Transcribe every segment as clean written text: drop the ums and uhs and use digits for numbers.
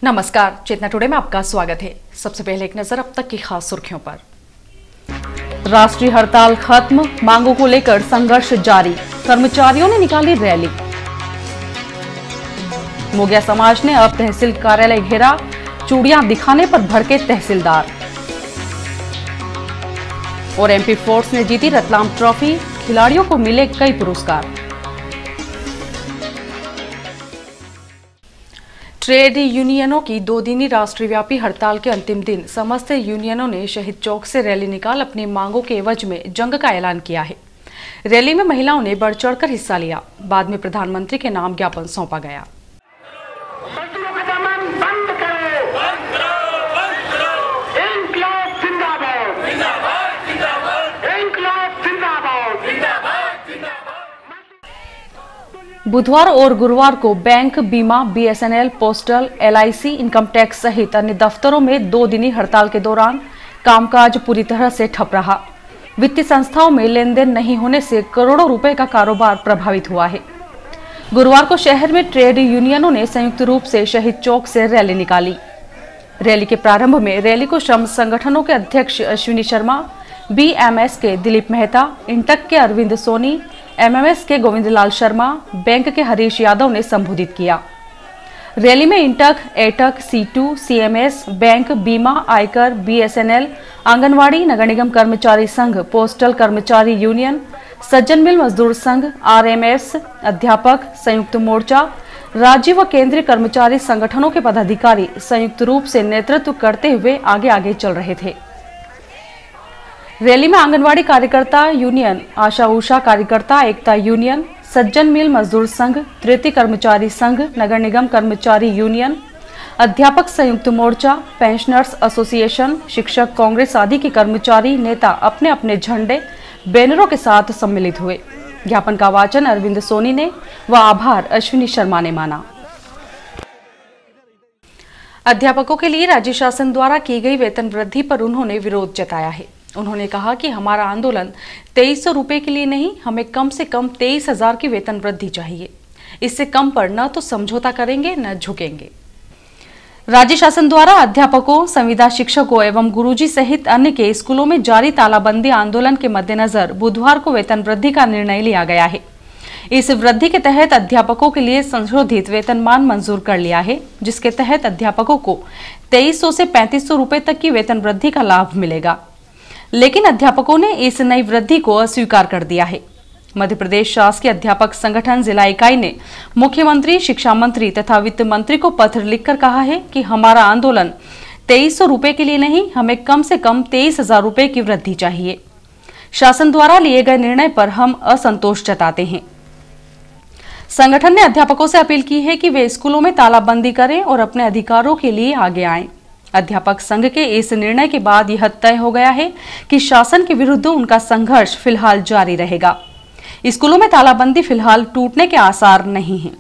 नमस्कार, चेतना टुडे में आपका स्वागत है। सबसे पहले एक नजर अब तक की खास सुर्खियों पर। राष्ट्रीय हड़ताल खत्म, मांगों को लेकर संघर्ष जारी, कर्मचारियों ने निकाली रैली। मोगिया समाज ने अब तहसील कार्यालय घेरा, चूड़ियां दिखाने पर भड़के तहसीलदार। और एमपी फोर्स ने जीती रतलाम ट्रॉफी, खिलाड़ियों को मिले कई पुरस्कार। ट्रेड यूनियनों की 2 दिनी राष्ट्रव्यापी हड़ताल के अंतिम दिन समस्त यूनियनों ने शहीद चौक से रैली निकाल अपनी मांगों के एवज में जंग का ऐलान किया है। रैली में महिलाओं ने बढ़ चढ़कर हिस्सा लिया। बाद में प्रधानमंत्री के नाम ज्ञापन सौंपा गया। बुधवार और गुरुवार को बैंक, बीमा, BSNL, postal, LIC, income tax सहित अन्य दफ्तरों में 2 दिनी हड़ताल के दौरान कामकाज पूरी तरह से ठप रहा। वित्तीय संस्थाओं में लेन देन नहीं होने से करोड़ों रुपए का कारोबार प्रभावित हुआ है। गुरुवार को शहर में ट्रेड यूनियनों ने संयुक्त रूप से शहीद चौक से रैली निकाली। रैली के प्रारंभ में रैली को श्रम संगठनों के अध्यक्ष अश्विनी शर्मा, बीएमएस के दिलीप मेहता, इंटक के अरविंद सोनी, एमएमएस के गोविंदलाल शर्मा, बैंक के हरीश यादव ने संबोधित किया। रैली में INTUC, AITUC, C2, CMS, bank, बीमा, आयकर, बीएसएनएल, आंगनवाड़ी, नगर निगम कर्मचारी संघ, पोस्टल कर्मचारी यूनियन, सज्जन मिल मजदूर संघ, आरएमएस, अध्यापक, संयुक्त मोर्चा, राज्य व केंद्रीय कर्मचारी संगठनों के पदाधिकारी संयुक्त रूप से नेतृत्व करते हुए आगे आगे चल रहे थे। रैली में आंगनवाड़ी कार्यकर्ता यूनियन, आशा उषा कार्यकर्ता एकता यूनियन, सज्जन मिल मजदूर संघ, तृतीय कर्मचारी संघ, नगर निगम कर्मचारी यूनियन, अध्यापक संयुक्त मोर्चा, पेंशनर्स एसोसिएशन, शिक्षक कांग्रेस आदि के कर्मचारी नेता अपने अपने झंडे, बैनरों के साथ सम्मिलित हुए। ज्ञापन का वाचन अरविंद सोनी ने व आभार अश्विनी शर्मा ने माना। अध्यापकों के लिए राज्य शासन द्वारा की गई वेतन वृद्धि पर उन्होंने विरोध जताया है। उन्होंने कहा कि हमारा आंदोलन 2300 रुपए के लिए नहीं, हमें कम से कम 23,000 की वेतन वृद्धि चाहिए। इससे कम पर न तो समझौता करेंगे न झुकेंगे। राज्य शासन द्वारा अध्यापकों, संविदा शिक्षकों एवं गुरुजी सहित अन्य के स्कूलों में जारी तालाबंदी आंदोलन के मद्देनजर बुधवार को वेतन वृद्धि का निर्णय लिया गया है। इस वृद्धि के तहत अध्यापकों के लिए संशोधित वेतनमान मंजूर कर लिया है, जिसके तहत अध्यापकों को 2300 से 3500 रुपए तक की वेतन वृद्धि का लाभ मिलेगा। लेकिन अध्यापकों ने इस नई वृद्धि को अस्वीकार कर दिया है। मध्य प्रदेश शासकीय अध्यापक संगठन जिला इकाई ने मुख्यमंत्री, शिक्षा मंत्री तथा वित्त मंत्री को पत्र लिखकर कहा है कि हमारा आंदोलन 2300 रुपए के लिए नहीं, हमें कम से कम 23,000 रुपए की वृद्धि चाहिए। शासन द्वारा लिए गए निर्णय पर हम असंतोष जताते हैं। संगठन ने अध्यापकों से अपील की है कि वे स्कूलों में तालाबंदी करें और अपने अधिकारों के लिए आगे आएं। अध्यापक संघ के इस निर्णय के बाद यह तय हो गया है कि शासन के विरुद्ध उनका संघर्ष फिलहाल जारी रहेगा। स्कूलों में तालाबंदी फिलहाल टूटने के आसार नहीं हैं।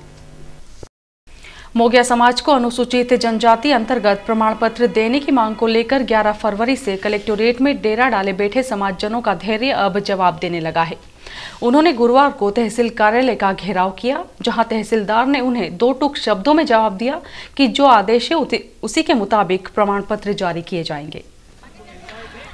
मोगिया समाज को अनुसूचित जनजाति अंतर्गत प्रमाण पत्र देने की मांग को लेकर 11 फरवरी से कलेक्टोरेट में डेरा डाले बैठे समाजजनों का धैर्य अब जवाब देने लगा है। उन्होंने गुरुवार को तहसील कार्यालय का घेराव किया, जहां तहसीलदार ने उन्हें 2 टूक शब्दों में जवाब दिया कि जो आदेश है उसी के मुताबिक प्रमाण पत्र जारी किए जाएंगे।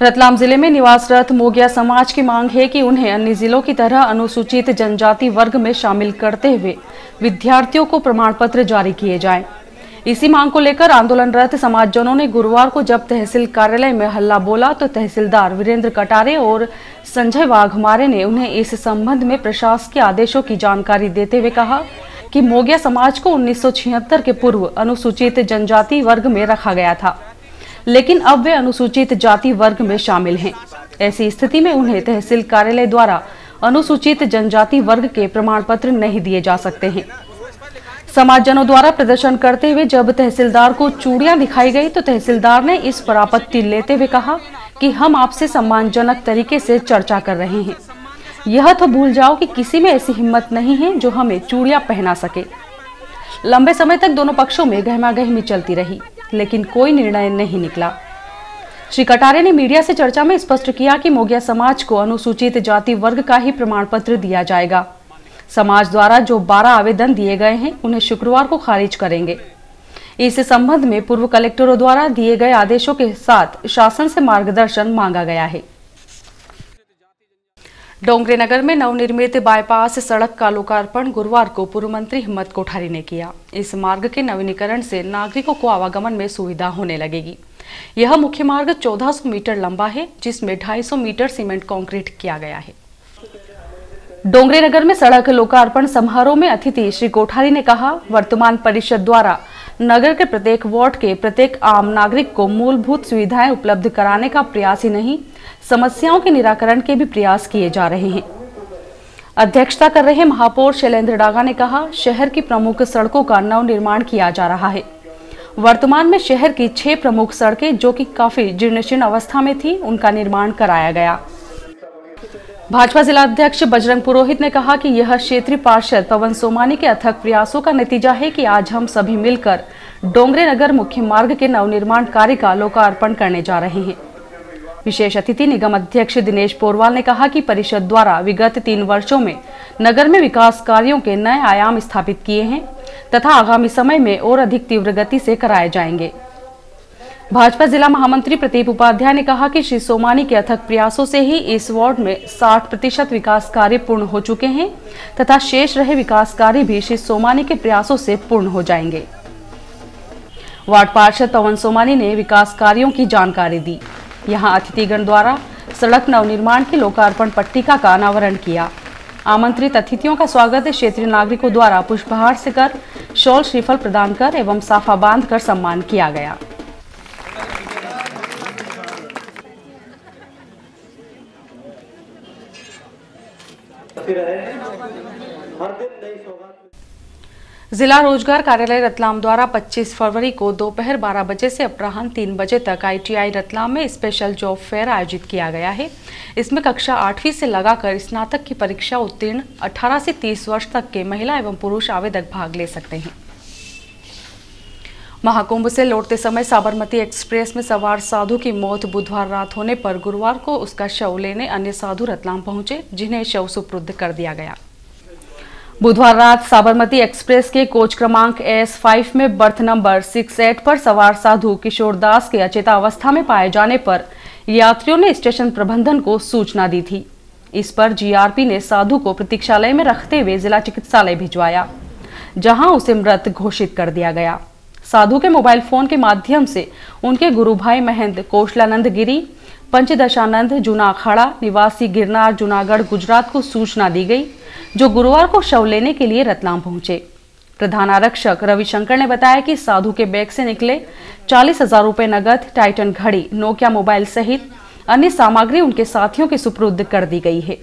रतलाम जिले में निवासरत मोगिया समाज की मांग है कि उन्हें अन्य जिलों की तरह अनुसूचित जनजाति वर्ग में शामिल करते हुए विद्यार्थियों को प्रमाण पत्र जारी किए जाएं। इसी मांग को लेकर आंदोलनरत समाजजनों ने गुरुवार को जब तहसील कार्यालय में हल्ला बोला तो तहसीलदार वीरेंद्र कटारे और संजय वाघमारे ने उन्हें इस संबंध में प्रशासकीय आदेशों की जानकारी देते हुए कहा कि मोगिया समाज को 1976 के पूर्व अनुसूचित जनजाति वर्ग में रखा गया था, लेकिन अब वे अनुसूचित जाति वर्ग में शामिल हैं। ऐसी स्थिति में उन्हें तहसील कार्यालय द्वारा अनुसूचित जनजाति वर्ग के प्रमाण पत्र नहीं दिए जा सकते हैं। समाजजनों द्वारा प्रदर्शन करते हुए जब तहसीलदार को चूड़ियां दिखाई गई तो तहसीलदार ने इस पर आपत्ति लेते हुए कहा कि हम आपसे सम्मानजनक तरीके से चर्चा कर रहे हैं। यह तो भूल जाओ कि किसी में ऐसी हिम्मत नहीं है जो हमें चूड़ियां पहना सके। लंबे समय तक दोनों पक्षों में गहमागहमी चलती रही, लेकिन कोई निर्णय नहीं निकला। श्री कटारे ने मीडिया से चर्चा में स्पष्ट किया कि मोगिया समाज को अनुसूचित जाति वर्ग का ही प्रमाण पत्र दिया जाएगा। समाज द्वारा जो 12 आवेदन दिए गए हैं उन्हें शुक्रवार को खारिज करेंगे। इस संबंध में पूर्व कलेक्टरों द्वारा दिए गए आदेशों के साथ शासन से मार्गदर्शन मांगा गया है। डोंगरेनगर में नवनिर्मित बाईपास सड़क का लोकार्पण गुरुवार को पूर्व मंत्री हिम्मत कोठारी ने किया। इस मार्ग के नवीनीकरण से नागरिकों को आवागमन में सुविधा होने लगेगी। यह मुख्य मार्ग 1400 मीटर लंबा है, जिसमें 250 मीटर सीमेंट कंक्रीट किया गया है। डोंगरेनगर में सड़क लोकार्पण समारोह में अतिथि श्री कोठारी ने कहा, वर्तमान परिषद द्वारा नगर के प्रत्येक वार्ड के प्रत्येक आम नागरिक को मूलभूत सुविधाएं उपलब्ध कराने का प्रयास ही नहीं, समस्याओं के निराकरण के भी प्रयास किए जा रहे हैं। अध्यक्षता कर रहे महापौर शैलेंद्र डागा ने कहा, शहर की प्रमुख सड़कों का नव निर्माण किया जा रहा है। वर्तमान में शहर की 6 प्रमुख सड़कें जो कि काफी जीर्णशीर्ण अवस्था में थी, उनका निर्माण कराया गया। भाजपा जिला अध्यक्ष बजरंग पुरोहित ने कहा कि यह क्षेत्रीय पार्षद पवन सोमानी के अथक प्रयासों का नतीजा है कि आज हम सभी मिलकर डोंगरेनगर मुख्य मार्ग के नवनिर्माण कार्य का लोकार्पण करने जा रहे हैं। विशेष अतिथि निगम अध्यक्ष दिनेश पोरवाल ने कहा कि परिषद द्वारा विगत 3 वर्षों में नगर में विकास कार्यों के नए आयाम स्थापित किए हैं तथा आगामी समय में और अधिक तीव्र गति से कराए जाएंगे। भाजपा जिला महामंत्री प्रदीप उपाध्याय ने कहा कि श्री सोमानी के अथक प्रयासों से ही इस वार्ड में 60% विकास कार्य पूर्ण हो चुके हैं तथा शेष रहे विकास कार्य भी श्री सोमानी के प्रयासों से पूर्ण हो जाएंगे। वार्ड पार्षद पवन सोमानी ने विकास कार्यों की जानकारी दी। यहां अतिथिगण द्वारा सड़क नवनिर्माण की लोकार्पण पट्टिका का अनावरण किया। आमंत्रित अतिथियों का स्वागत क्षेत्रीय नागरिकों द्वारा पुष्पहार से कर, शॉल श्रीफल प्रदान कर एवं साफा बांध कर सम्मान किया गया। जिला रोजगार कार्यालय रतलाम द्वारा 25 फरवरी को दोपहर 12 बजे से अपराह्न 3 बजे तक ITI रतलाम में स्पेशल जॉब फेयर आयोजित किया गया है। इसमें कक्षा 8वीं से लगाकर स्नातक की परीक्षा उत्तीर्ण 18 से 30 वर्ष तक के महिला एवं पुरुष आवेदक भाग ले सकते हैं। महाकुंभ से लौटते समय साबरमती एक्सप्रेस में सवार साधु की मौत बुधवार रात होने पर गुरुवार को उसका शव लेने अन्य साधु रतलाम पहुंचे, जिन्हें शव सुपुर्द कर दिया गया। बुधवार रात साबरमती एक्सप्रेस के कोच क्रमांक S5 में बर्थ नंबर 68 पर सवार साधु किशोर दास के अचेतावस्था में पाए जाने पर यात्रियों ने स्टेशन प्रबंधन को सूचना दी थी। इस पर GRP ने साधु को प्रतीक्षालय में रखते हुए जिला चिकित्सालय भिजवाया, जहां उसे मृत घोषित कर दिया गया। साधु के मोबाइल फोन के माध्यम से उनके गुरु भाई महंत कौशलानंद गिरी, पंचदशानंद जूना अखाड़ा निवासी गिरनार जूनागढ़ गुजरात को सूचना दी गई, जो गुरुवार को शव लेने के लिए रतलाम पहुंचे। प्रधान आरक्षक रविशंकर ने बताया कि साधु के बैग से निकले 40,000 रुपए नगद, टाइटन घड़ी, नोकिया मोबाइल सहित अन्य सामग्री उनके साथियों के सुपुर्द कर दी गई है।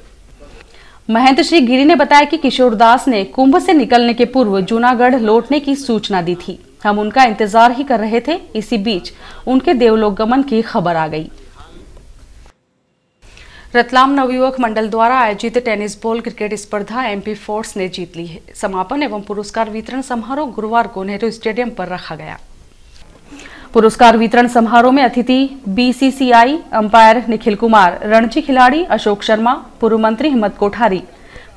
महंत श्री गिरी ने बताया कि किशोर दास ने कुंभ से निकलने के पूर्व जूनागढ़ लौटने की सूचना दी थी। हम उनका इंतजार ही कर रहे थे। इसी बीच उनके देवलोक गमन की खबर आ गई। रतलाम नवयुवक मंडल द्वारा आयोजित टेनिस बॉल क्रिकेट स्पर्धा MP फोर्स ने जीत ली है। समापन एवं पुरस्कार वितरण समारोह गुरुवार को नेहरू स्टेडियम पर रखा गया। पुरस्कार वितरण समारोह में अतिथि BCCI अंपायर निखिल कुमार, रणजी खिलाड़ी अशोक शर्मा, पूर्व मंत्री हिम्मत कोठारी,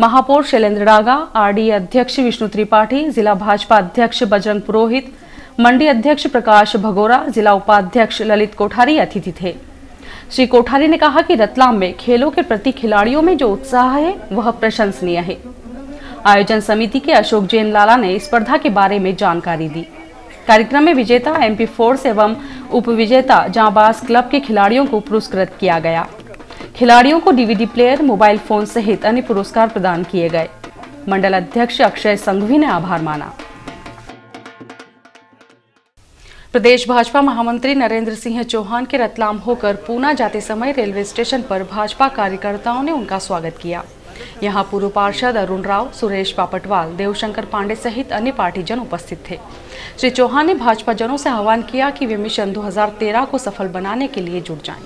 महापौर शैलेंद्र डागा, RDA अध्यक्ष विष्णु त्रिपाठी, जिला भाजपा अध्यक्ष बजरंग पुरोहित, मंडी अध्यक्ष प्रकाश भगोरा, जिला उपाध्यक्ष ललित कोठारी अतिथि थे। श्री कोठारी ने कहा कि रतलाम में खेलों के प्रति खिलाड़ियों में जो उत्साह है वह प्रशंसनीय है। आयोजन समिति के अशोक जैन लाला ने स्पर्धा के बारे में जानकारी दी। कार्यक्रम में विजेता MP फोर्स एवं उपविजेता जांबाज क्लब के खिलाड़ियों को पुरस्कृत किया गया। खिलाड़ियों को DVD प्लेयर, मोबाइल फोन सहित अन्य पुरस्कार प्रदान किए गए। मंडल अध्यक्ष अक्षय संघवी ने आभार माना। प्रदेश भाजपा महामंत्री नरेंद्र सिंह चौहान के रतलाम होकर पूना जाते समय रेलवे स्टेशन पर भाजपा कार्यकर्ताओं ने उनका स्वागत किया। यहां पूर्व पार्षद अरुण राव, सुरेश पापटवाल, देवशंकर पांडे सहित अन्य पार्टीजन उपस्थित थे। श्री चौहान ने भाजपा जनों से आह्वान किया कि वे मिशन 2013 को सफल बनाने के लिए जुट जाएं।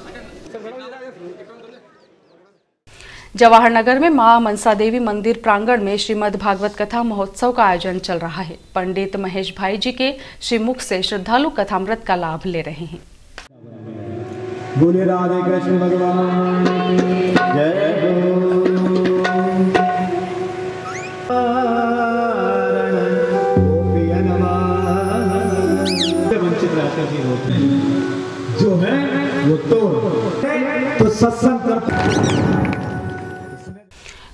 जवाहर नगर में मां मनसा देवी मंदिर प्रांगण में श्रीमद् भागवत कथा महोत्सव का आयोजन चल रहा है। पंडित महेश भाई जी के श्रीमुख से श्रद्धालु कथामृत का लाभ ले रहे हैं। बोले राधे कृष्ण भगवान जय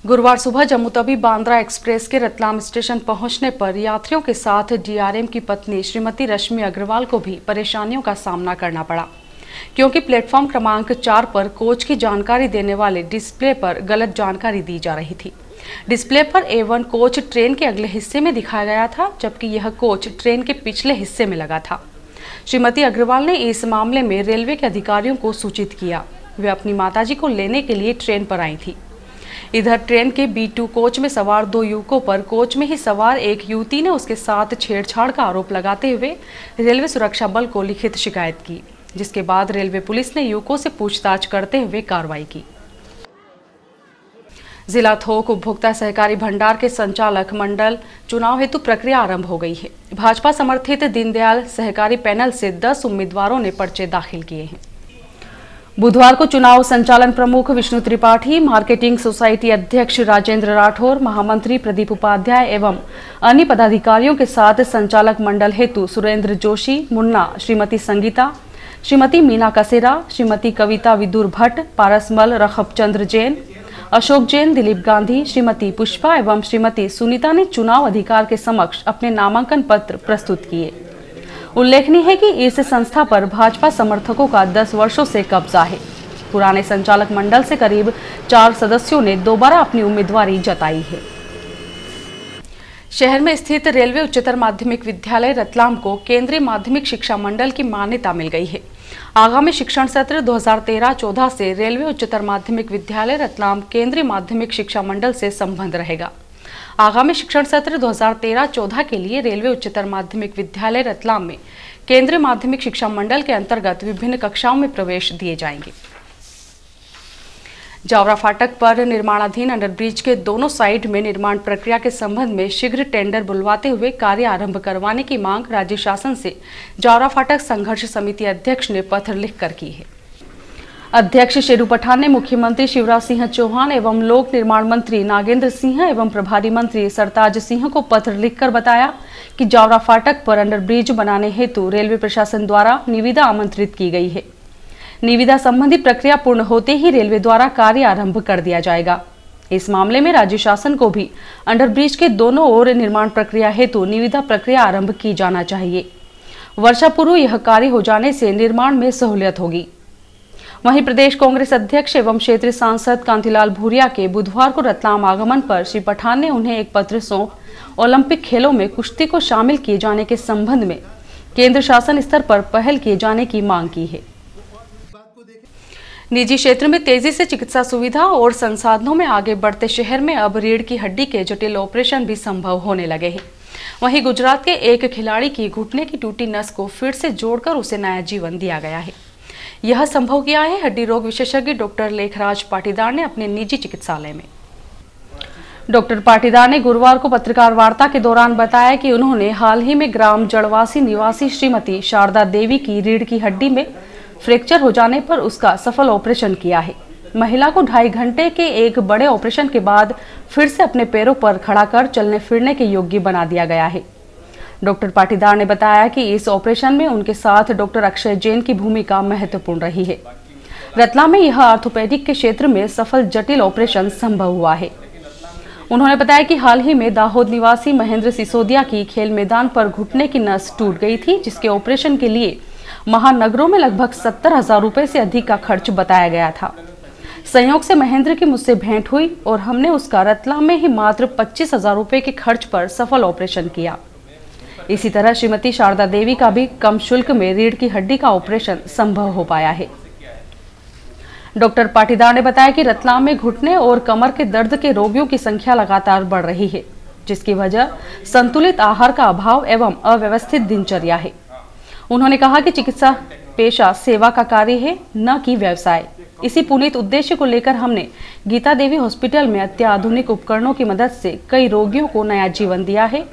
गुरुवार सुबह जम्मू तवी बांद्रा एक्सप्रेस के रतलाम स्टेशन पहुंचने पर यात्रियों के साथ डीआरएम की पत्नी श्रीमती रश्मि अग्रवाल को भी परेशानियों का सामना करना पड़ा, क्योंकि प्लेटफॉर्म क्रमांक 4 पर कोच की जानकारी देने वाले डिस्प्ले पर गलत जानकारी दी जा रही थी। डिस्प्ले पर A1 कोच ट्रेन के अगले हिस्से में दिखाया गया था, जबकि यह कोच ट्रेन के पिछले हिस्से में लगा था। श्रीमती अग्रवाल ने इस मामले में रेलवे के अधिकारियों को सूचित किया। वे अपनी माताजी को लेने के लिए ट्रेन पर आई थी। इधर ट्रेन के B2 कोच में सवार 2 युवकों पर कोच में ही सवार एक युवती ने उसके साथ छेड़छाड़ का आरोप लगाते हुए रेलवे सुरक्षा बल को लिखित शिकायत की, जिसके बाद रेलवे पुलिस ने युवकों से पूछताछ करते हुए कार्रवाई की। जिला थोक उपभोक्ता सहकारी भंडार के संचालक मंडल चुनाव हेतु प्रक्रिया आरंभ हो गई है। भाजपा समर्थित दीनदयाल सहकारी पैनल से 10 उम्मीदवारों ने पर्चे दाखिल किए हैं। बुधवार को चुनाव संचालन प्रमुख विष्णु त्रिपाठी, मार्केटिंग सोसाइटी अध्यक्ष राजेंद्र राठौर, महामंत्री प्रदीप उपाध्याय एवं अन्य पदाधिकारियों के साथ संचालक मंडल हेतु सुरेंद्र जोशी, मुन्ना, श्रीमती संगीता, श्रीमती मीना कसेरा, श्रीमती कविता विदुर भट्ट, पारसमल रखबचंद्र जैन, अशोक जैन, दिलीप गांधी, श्रीमती पुष्पा एवं श्रीमती सुनीता ने चुनाव अधिकार के समक्ष अपने नामांकन पत्र प्रस्तुत किए। उल्लेखनीय है कि इस संस्था पर भाजपा समर्थकों का 10 वर्षों से कब्जा है। पुराने संचालक मंडल से करीब 4 सदस्यों ने दोबारा अपनी उम्मीदवारी जताई है। शहर में स्थित रेलवे उच्चतर माध्यमिक विद्यालय रतलाम को केंद्रीय माध्यमिक शिक्षा मंडल की मान्यता मिल गई है। आगामी शिक्षण सत्र 2013-14 से रेलवे उच्चतर माध्यमिक विद्यालय रतलाम केंद्रीय माध्यमिक शिक्षा मंडल से संबद्ध रहेगा। आगामी शिक्षण सत्र 2013-14 के लिए रेलवे उच्चतर माध्यमिक विद्यालय रतलाम में केंद्रीय माध्यमिक शिक्षा मंडल के अंतर्गत विभिन्न कक्षाओं में प्रवेश दिए जाएंगे। जावरा फाटक पर निर्माणाधीन अंडरब्रिज के दोनों साइड में निर्माण प्रक्रिया के संबंध में शीघ्र टेंडर बुलवाते हुए कार्य आरंभ करवाने की मांग राज्य शासन से जावरा फाटक संघर्ष समिति अध्यक्ष ने पत्र लिखकर की है। अध्यक्ष शेरू पठान ने मुख्यमंत्री शिवराज सिंह चौहान एवं लोक निर्माण मंत्री नागेंद्र सिंह एवं प्रभारी मंत्री सरताज सिंह को पत्र लिखकर बताया कि जावरा फाटक पर अंडरब्रिज बनाने हेतु रेलवे प्रशासन द्वारा निविदा आमंत्रित की गई है। निविदा संबंधी प्रक्रिया पूर्ण होते ही रेलवे द्वारा कार्य आरंभ कर दिया जाएगा। इस मामले में राज्य शासन को भी अंडरब्रिज के दोनों ओर निर्माण प्रक्रिया हेतु निविदा प्रक्रिया आरंभ की जाना चाहिए। वर्षा पूर्व यह कार्य हो जाने से निर्माण में सहूलियत होगी। वहीं प्रदेश कांग्रेस अध्यक्ष एवं क्षेत्रीय सांसद कांतिलाल भूरिया के बुधवार को रतलाम आगमन पर श्री पठान ने उन्हें एक पत्र सौंप ओलंपिक खेलों में कुश्ती को शामिल किए जाने के संबंध में केंद्र शासन स्तर पर पहल किए जाने की मांग की है। निजी क्षेत्र में तेजी से चिकित्सा सुविधा और संसाधनों में आगे बढ़ते शहर में अब रीढ़ की हड्डी के जटिल ऑपरेशन भी संभव होने लगे हैं। वहीं गुजरात के एक खिलाड़ी की घुटने की टूटी नस को फिर से जोड़कर उसे नया जीवन दिया गया है। यह संभव किया है हड्डी रोग विशेषज्ञ डॉक्टर लेखराज पाटीदार ने अपने निजी चिकित्सालय में। डॉक्टर पाटीदार ने गुरुवार को पत्रकार वार्ता के दौरान बताया कि उन्होंने हाल ही में ग्राम जड़वासी निवासी श्रीमती शारदा देवी की रीढ़ की हड्डी में फ्रैक्चर हो जाने पर उसका सफल ऑपरेशन किया है। महिला को 2.5 घंटे के एक बड़े ऑपरेशन के बाद फिर से अपने पैरों पर खड़ा कर चलने फिरने के योग्य बना दिया गया है। डॉक्टर पाटीदार ने बताया कि इस ऑपरेशन में उनके साथ डॉक्टर अक्षय जैन की भूमिका महत्वपूर्ण रही है। रतलाम में यह ऑर्थोपेडिक के क्षेत्र में सफल जटिल ऑपरेशन संभव हुआ है। उन्होंने बताया कि हाल ही में दाहोद निवासी महेंद्र सिसोदिया की खेल मैदान पर घुटने की नस टूट गई थी, जिसके ऑपरेशन के लिए महानगरों में लगभग 70,000 रुपए से अधिक का खर्च बताया गया था। संयोग से महेंद्र की मुझसे भेंट हुई और हमने उसका रतलाम में ही मात्र 25,000 रुपए के खर्च पर सफल ऑपरेशन किया। इसी तरह श्रीमती शारदा देवी का भी कम शुल्क में रीढ़ की हड्डी का ऑपरेशन संभव हो पाया है। डॉक्टर पाटीदार ने बताया कि रतलाम में घुटने और कमर के दर्द के रोगियों की संख्या लगातार बढ़ रही है, जिसकी वजह संतुलित आहार का अभाव एवं अव्यवस्थित दिनचर्या है। उन्होंने कहा कि चिकित्सा पेशा सेवा का कार्य है, न कि व्यवसाय। इसी पुनीत उद्देश्य को लेकर हमने गीता देवी हॉस्पिटल में अत्याधुनिक उपकरणों की मदद से कई रोगियों को नया जीवन दिया है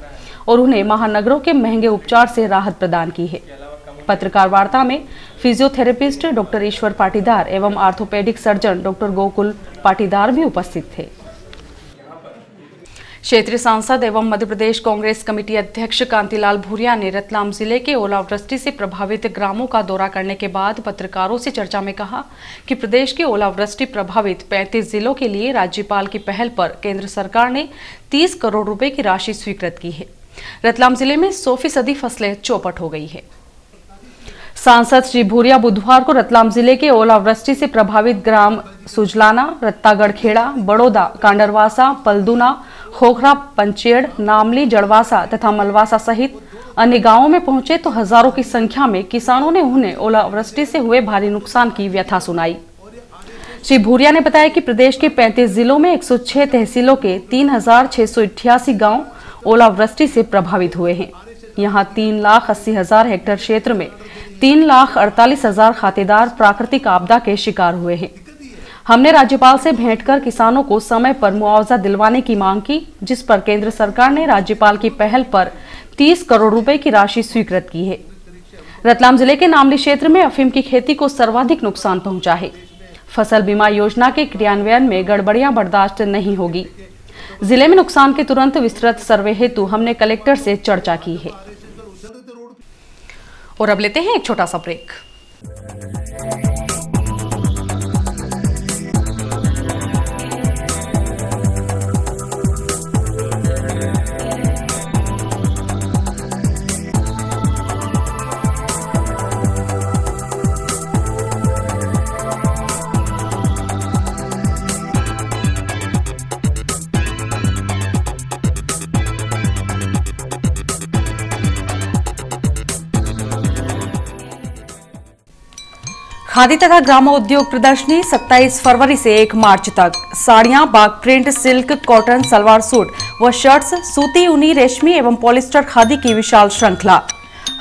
और उन्हें महानगरों के महंगे उपचार से राहत प्रदान की है। पत्रकार वार्ता में फिजियोथेरेपिस्ट डॉक्टर ईश्वर पाटीदार एवं orthopaedic surgeon doctor Gokul Patidar भी उपस्थित थे। क्षेत्रीय सांसद एवं मध्य प्रदेश कांग्रेस कमेटी अध्यक्ष कांतिलाल भूरिया ने रतलाम जिले के ओलावृष्टि से प्रभावित ग्रामों का दौरा करने के बाद पत्रकारों से चर्चा में कहा कि प्रदेश के ओलावृष्टि प्रभावित 35 जिलों के लिए राज्यपाल की पहल पर केंद्र सरकार ने 30 करोड़ रुपए की राशि स्वीकृत की है। रतलाम जिले में 100% फसलें चौपट हो गई है। सांसद श्री भूरिया बुधवार को रतलाम जिले के ओलावृष्टि से प्रभावित ग्राम सुजलाना, रत्तागढ़ खेड़ा, बड़ौदा, कांडरवासा, पलदुना, खोखरा, पंचेड़, नामली, जड़वासा तथा मलवासा सहित अन्य गांवों में पहुंचे तो हजारों की संख्या में किसानों ने उन्हें ओलावृष्टि से हुए भारी नुकसान की व्यथा सुनाई। श्री भूरिया ने बताया कि प्रदेश के 35 जिलों में 106 तहसीलों के 3688 गांव ओलावृष्टि से प्रभावित हुए हैं। यहाँ 3,80,000 हेक्टेयर क्षेत्र में 3,48,000 खातेदार प्राकृतिक आपदा के शिकार हुए हैं। हमने राज्यपाल से भेंट कर किसानों को समय पर मुआवजा दिलवाने की मांग की, जिस पर केंद्र सरकार ने राज्यपाल की पहल पर 30 करोड़ रुपए की राशि स्वीकृत की है। रतलाम जिले के नामली क्षेत्र में अफीम की खेती को सर्वाधिक नुकसान पहुंचा है। फसल बीमा योजना के क्रियान्वयन में गड़बड़ियां बर्दाश्त नहीं होगी। जिले में नुकसान के तुरंत विस्तृत सर्वे हेतु हमने कलेक्टर से चर्चा की है। और अब लेते हैं एक छोटा सा ब्रेक। खादी तथा ग्रामोद्योग प्रदर्शनी 27 फरवरी से 1 मार्च तक साड़ियां, Bagh print, silk, cotton, salwar suit व शर्ट्स, सूती, ऊनी, रेशमी एवं पॉलिस्टर खादी की विशाल श्रृंखला,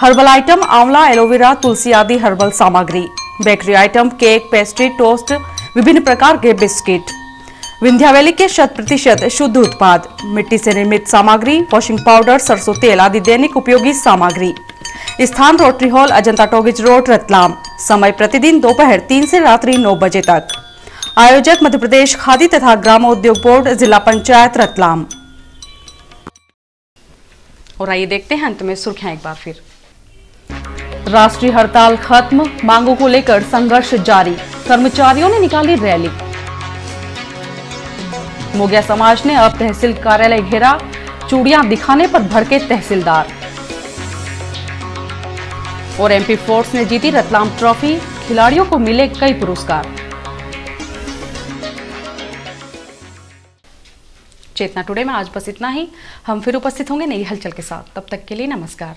हर्बल आइटम, आंवला, एलोवेरा, तुलसी आदि हर्बल सामग्री, bakery item, cake, pastry, toast, विभिन्न प्रकार के बिस्किट, विंध्या वैली के 100% शुद्ध उत्पाद, मिट्टी से निर्मित सामग्री, वॉशिंग पाउडर, सरसों तेल आदि दैनिक उपयोगी सामग्री। स्थान rotary hall, Ajanta talkies road, Ratlam. समय प्रतिदिन दोपहर 3 से रात्रि 9 बजे तक। आयोजक मध्य प्रदेश खादी तथा ग्रामोद्योग बोर्ड, जिला पंचायत रतलाम। और आइए देखते हैं अंत में सुर्खियां एक बार फिर। राष्ट्रीय हड़ताल खत्म, मांगों को लेकर संघर्ष जारी, कर्मचारियों ने निकाली रैली। मोगिया समाज ने अब तहसील कार्यालय घेरा, चूड़ियां दिखाने पर भड़के तहसीलदार। और एमपी फोर्स ने जीती रतलाम ट्रॉफी, खिलाड़ियों को मिले कई पुरस्कार। चेतना टुडे में आज बस इतना ही। हम फिर उपस्थित होंगे नई हलचल के साथ। तब तक के लिए नमस्कार।